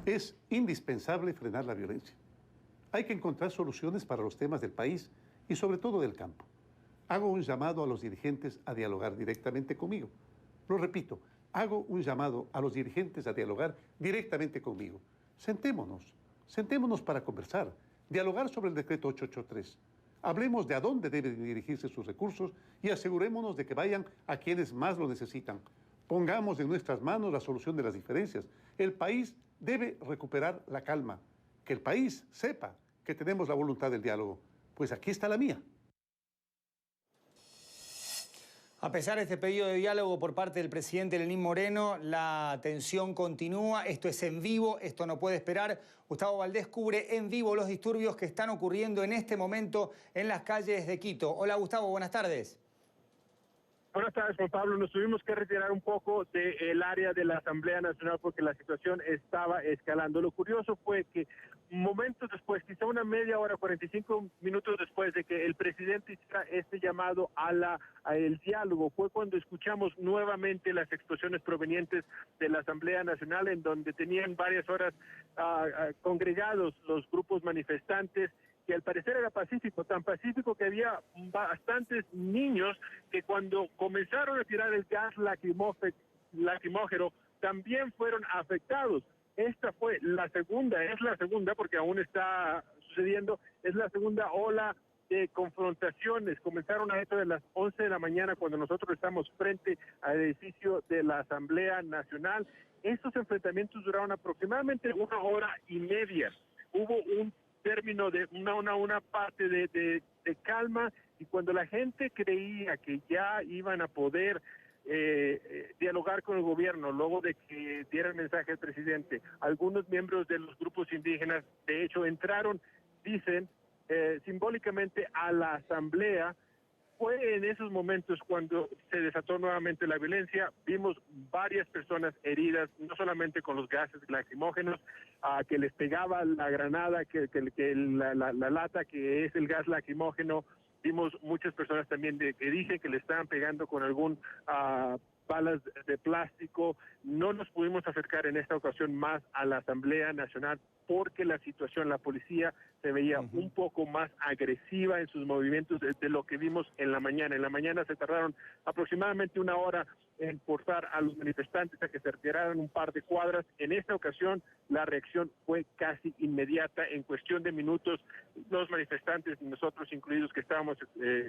Es indispensable frenar la violencia. Hay que encontrar soluciones para los temas del país y sobre todo del campo. Hago un llamado a los dirigentes a dialogar directamente conmigo. Lo repito, hago un llamado a los dirigentes a dialogar directamente conmigo. Sentémonos para conversar, dialogar sobre el decreto 883. Hablemos de a dónde deben dirigirse sus recursos y asegurémonos de que vayan a quienes más lo necesitan. Pongamos en nuestras manos la solución de las diferencias. El país debe recuperar la calma. Que el país sepa que tenemos la voluntad del diálogo. Pues aquí está la mía. A pesar de este pedido de diálogo por parte del presidente Lenín Moreno, la tensión continúa. Esto es en vivo, esto no puede esperar. Gustavo Valdés cubre en vivo los disturbios que están ocurriendo en este momento en las calles de Quito. Hola Gustavo, buenas tardes. Buenas tardes, Juan Pablo. Nos tuvimos que retirar un poco del área de la Asamblea Nacional porque la situación estaba escalando. Lo curioso fue que momentos después, quizá una media hora, 45 minutos después de que el presidente hiciera este llamado al diálogo, fue cuando escuchamos nuevamente las explosiones provenientes de la Asamblea Nacional, en donde tenían varias horas congregados los grupos manifestantes, que al parecer era pacífico, tan pacífico que había bastantes niños que cuando comenzaron a tirar el gas lacrimógeno también fueron afectados. Esta fue la segunda, es la segunda porque aún está sucediendo, es la segunda ola de confrontaciones. Comenzaron a eso de las 11 de la mañana cuando nosotros estamos frente al edificio de la Asamblea Nacional. Estos enfrentamientos duraron aproximadamente una hora y media. Hubo un término de una parte de calma, y cuando la gente creía que ya iban a poder dialogar con el gobierno, luego de que diera el mensaje al presidente, algunos miembros de los grupos indígenas, de hecho, entraron, dicen, simbólicamente a la asamblea. Fue en esos momentos cuando se desató nuevamente la violencia. Vimos varias personas heridas, no solamente con los gases lacrimógenos, que les pegaba la granada, la lata que es el gas lacrimógeno. Vimos muchas personas también que dicen que le estaban pegando con algún balas de plástico. No nos pudimos acercar en esta ocasión más a la Asamblea Nacional porque la situación, la policía se veía un poco más agresiva en sus movimientos de lo que vimos en la mañana. En la mañana se tardaron aproximadamente una hora en forzar a los manifestantes a que se retiraran un par de cuadras. En esta ocasión la reacción fue casi inmediata. En cuestión de minutos, los manifestantes, nosotros incluidos que estábamos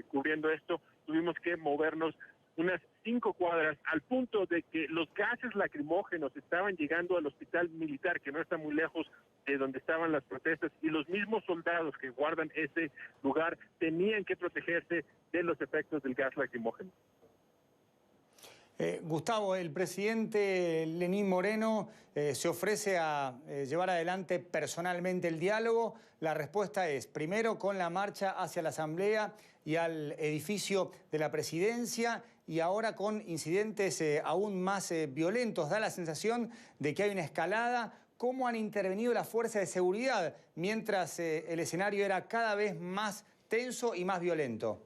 cubriendo esto, tuvimos que movernos unas 5 cuadras, al punto de que los gases lacrimógenos estaban llegando al hospital militar, que no está muy lejos de donde estaban las protestas, y los mismos soldados que guardan ese lugar tenían que protegerse de los efectos del gas lacrimógeno. Gustavo, el presidente Lenín Moreno se ofrece a llevar adelante personalmente el diálogo. La respuesta es, primero, con la marcha hacia la Asamblea y al edificio de la Presidencia, y ahora con incidentes aún más violentos. Da la sensación de que hay una escalada. ¿Cómo han intervenido las fuerzas de seguridad mientras el escenario era cada vez más tenso y más violento?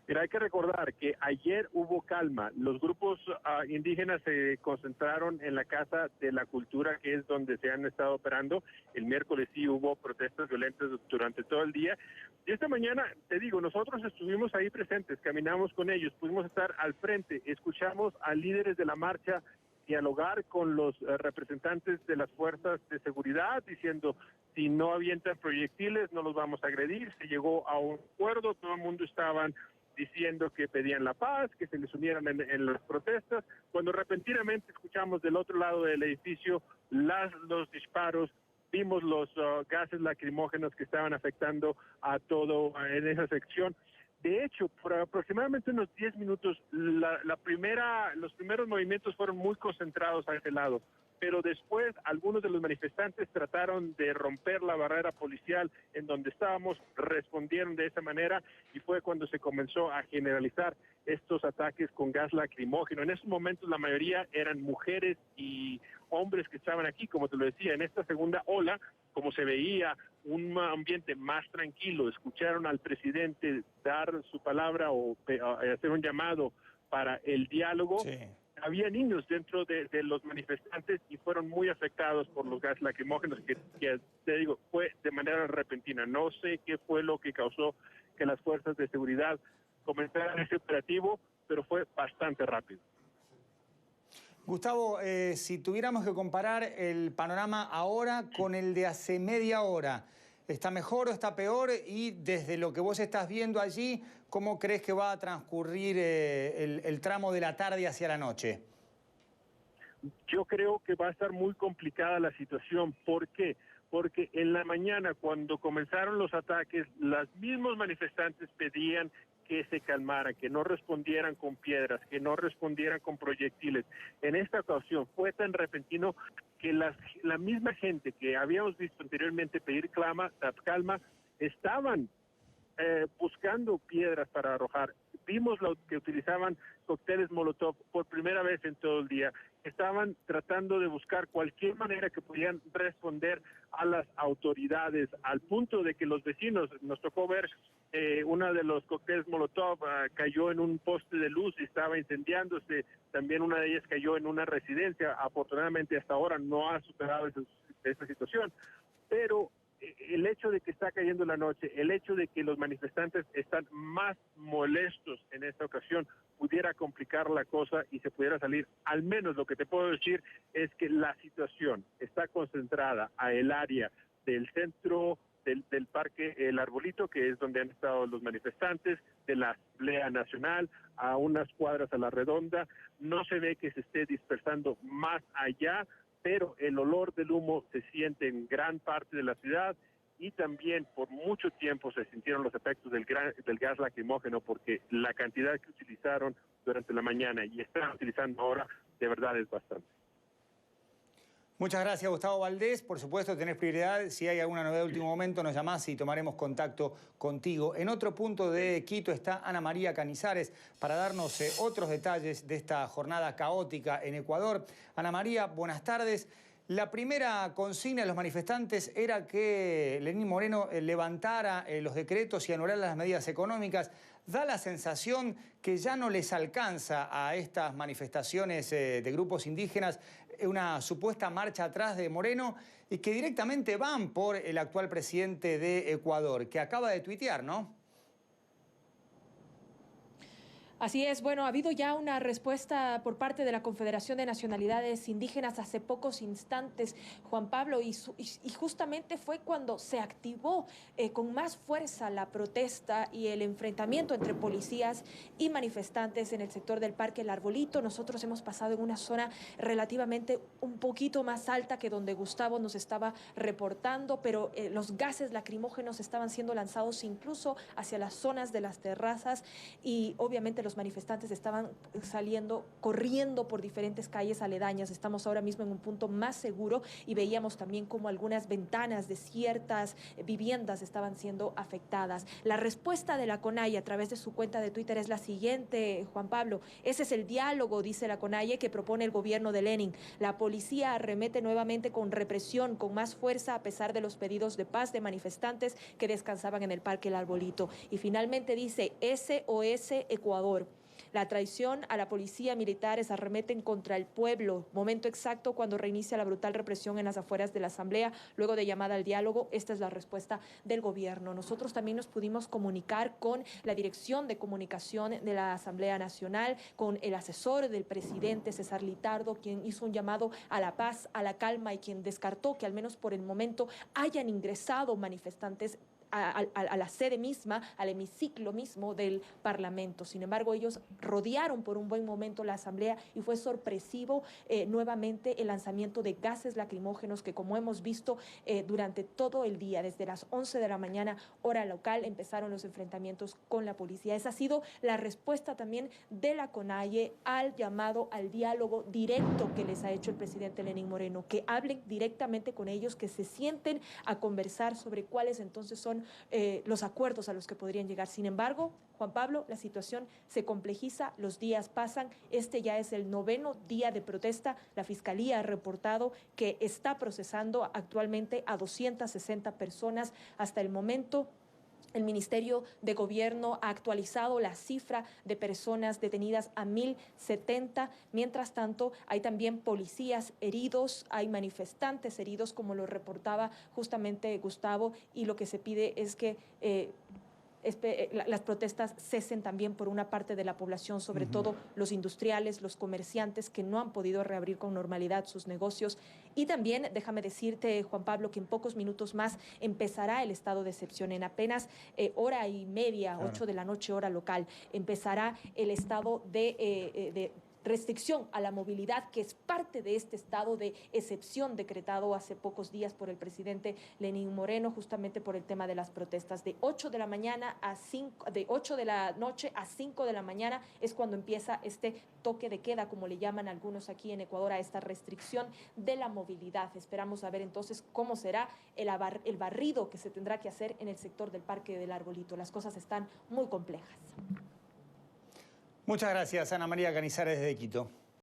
Mira, hay que recordar que ayer hubo calma. Los grupos indígenas se concentraron en la Casa de la Cultura, que es donde se han estado operando. El miércoles sí hubo protestas violentas durante todo el día. Y esta mañana, te digo, nosotros estuvimos ahí presentes, caminamos con ellos, pudimos estar al frente, escuchamos a líderes de la marcha dialogar con los representantes de las fuerzas de seguridad, diciendo, si no avientan proyectiles, no los vamos a agredir. Se llegó a un acuerdo, todo el mundo estaban diciendo que pedían la paz, que se les unieran en las protestas, cuando repentinamente escuchamos del otro lado del edificio los disparos, vimos los gases lacrimógenos que estaban afectando a todo en esa sección. De hecho, por aproximadamente unos 10 minutos, los primeros movimientos fueron muy concentrados a ese lado, pero después algunos de los manifestantes trataron de romper la barrera policial en donde estábamos, respondieron de esa manera, y fue cuando se comenzó a generalizar estos ataques con gas lacrimógeno. En esos momentos la mayoría eran mujeres y hombres que estaban aquí, como te lo decía, en esta segunda ola, como se veía un ambiente más tranquilo, escucharon al presidente dar su palabra o hacer un llamado para el diálogo. Sí. había niños dentro de los manifestantes y fueron muy afectados por los gases lacrimógenos que te digo, fue de manera repentina. No sé qué fue lo que causó que las fuerzas de seguridad comenzaran ese operativo, pero fue bastante rápido. Gustavo, si tuviéramos que comparar el panorama ahora con el de hace media hora, ¿está mejor o está peor? Y desde lo que vos estás viendo allí, ¿cómo crees que va a transcurrir el tramo de la tarde hacia la noche? Yo creo que va a estar muy complicada la situación. ¿Por qué? Porque en la mañana, cuando comenzaron los ataques, los mismos manifestantes pedían que se calmaran, que no respondieran con piedras, que no respondieran con proyectiles. En esta ocasión fue tan repentino que la misma gente que habíamos visto anteriormente pedir calma estaban buscando piedras para arrojar. Vimos que utilizaban cócteles Molotov por primera vez en todo el día. Estaban tratando de buscar cualquier manera que pudieran responder a las autoridades, al punto de que los vecinos, nos tocó ver una de los cócteles Molotov cayó en un poste de luz y estaba incendiándose. También una de ellas cayó en una residencia. Afortunadamente hasta ahora no ha superado esa situación. Pero el hecho de que está cayendo la noche, el hecho de que los manifestantes están más molestos en esta ocasión, pudiera complicar la cosa y se pudiera salir. Al menos lo que te puedo decir es que la situación está concentrada a el área del centro del Parque El Arbolito, que es donde han estado los manifestantes, de la Asamblea Nacional, a unas cuadras a la redonda. No se ve que se esté dispersando más allá, pero el olor del humo se siente en gran parte de la ciudad y también por mucho tiempo se sintieron los efectos del gas lacrimógeno, porque la cantidad que utilizaron durante la mañana y están utilizando ahora de verdad es bastante. Muchas gracias, Gustavo Valdés. Por supuesto, tenés prioridad. Si hay alguna novedad de último momento, nos llamás y tomaremos contacto contigo. En otro punto de Quito está Ana María Canizares para darnos otros detalles de esta jornada caótica en Ecuador. Ana María, buenas tardes. La primera consigna de los manifestantes era que Lenín Moreno levantara los decretos y anulara las medidas económicas. Da la sensación que ya no les alcanza a estas manifestaciones de grupos indígenas una supuesta marcha atrás de Moreno y que directamente van por el actual presidente de Ecuador, que acaba de tuitear, ¿no? Así es, bueno, ha habido ya una respuesta por parte de la Confederación de Nacionalidades Indígenas hace pocos instantes, Juan Pablo, y justamente fue cuando se activó con más fuerza la protesta y el enfrentamiento entre policías y manifestantes en el sector del Parque El Arbolito. Nosotros hemos pasado en una zona relativamente un poquito más alta que donde Gustavo nos estaba reportando, pero los gases lacrimógenos estaban siendo lanzados incluso hacia las zonas de las terrazas y obviamente los manifestantes estaban saliendo, corriendo por diferentes calles aledañas. Estamos ahora mismo en un punto más seguro y veíamos también cómo algunas ventanas de ciertas viviendas estaban siendo afectadas. La respuesta de la CONAIE a través de su cuenta de Twitter es la siguiente, Juan Pablo. Ese es el diálogo, dice la CONAIE, que propone el gobierno de Lenin. La policía arremete nuevamente con represión, con más fuerza, a pesar de los pedidos de paz de manifestantes que descansaban en el Parque El Arbolito. Y finalmente dice SOS Ecuador. La traición a la policía, militares arremeten contra el pueblo. Momento exacto cuando reinicia la brutal represión en las afueras de la Asamblea, luego de llamada al diálogo. Esta es la respuesta del gobierno. Nosotros también nos pudimos comunicar con la Dirección de Comunicación de la Asamblea Nacional, con el asesor del presidente, César Litardo, quien hizo un llamado a la paz, a la calma y quien descartó que al menos por el momento hayan ingresado manifestantes a la sede misma, al hemiciclo mismo del Parlamento. Sin embargo, ellos rodearon por un buen momento la Asamblea y fue sorpresivo nuevamente el lanzamiento de gases lacrimógenos que, como hemos visto durante todo el día, desde las 11 de la mañana, hora local, empezaron los enfrentamientos con la policía. Esa ha sido la respuesta también de la CONAIE al llamado al diálogo directo que les ha hecho el presidente Lenín Moreno, que hablen directamente con ellos, que se sienten a conversar sobre cuáles entonces son los acuerdos a los que podrían llegar. Sin embargo, Juan Pablo, la situación se complejiza, los días pasan, este ya es el 9º día de protesta. La Fiscalía ha reportado que está procesando actualmente a 260 personas hasta el momento. El Ministerio de Gobierno ha actualizado la cifra de personas detenidas a 1.070. Mientras tanto, hay también policías heridos, hay manifestantes heridos, como lo reportaba justamente Gustavo, y lo que se pide es que las protestas cesen también por una parte de la población, sobre todo los industriales, los comerciantes que no han podido reabrir con normalidad sus negocios. Y también, déjame decirte, Juan Pablo, que en pocos minutos más empezará el estado de excepción. En apenas hora y media, 8 de la noche, hora local, empezará el estado de restricción a la movilidad, que es parte de este estado de excepción decretado hace pocos días por el presidente Lenín Moreno, justamente por el tema de las protestas. De 8 de la mañana a 5, de 8 de la noche a 5 de la mañana es cuando empieza este toque de queda, como le llaman algunos aquí en Ecuador, a esta restricción de la movilidad. Esperamos a ver entonces cómo será el barrido que se tendrá que hacer en el sector del Parque del Arbolito. Las cosas están muy complejas. Muchas gracias, Ana María Canizares desde Quito.